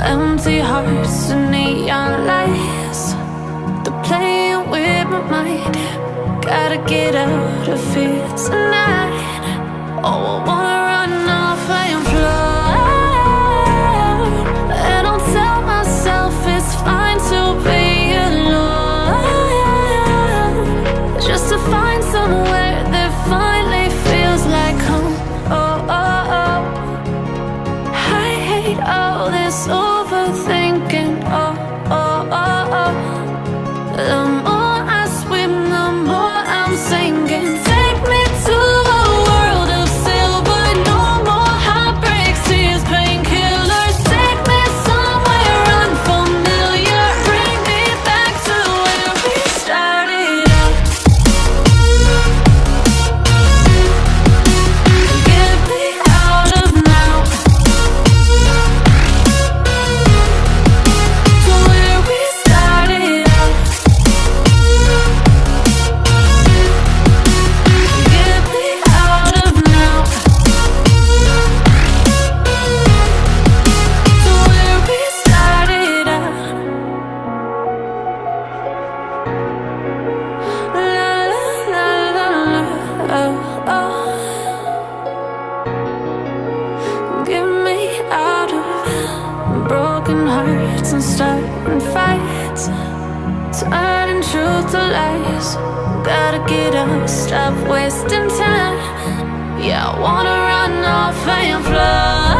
Empty hearts and neon lights, they're playing with my mind. Gotta get out of here tonight. Oh, I wanna run off and fly. And I'll tell myself it's fine to be alone, just to find somewhere that finally feels like home. Oh, oh, oh. I hate all this overthinking. Oh, oh, oh, oh. The more I swim, the more I'm sinking. Take me to a world of silver. No more heartbreaks, tears, painkillers. Take me somewhere unfamiliar. Bring me back to where we started out. Get me out of now, to where we started out. Get me out of now, to where we started out. La la la la la, oh, oh. Get me out of broken hearts and starting fights, turning truth to lies. Gotta get up, stop wasting time. Yeah, I wanna run off and fly.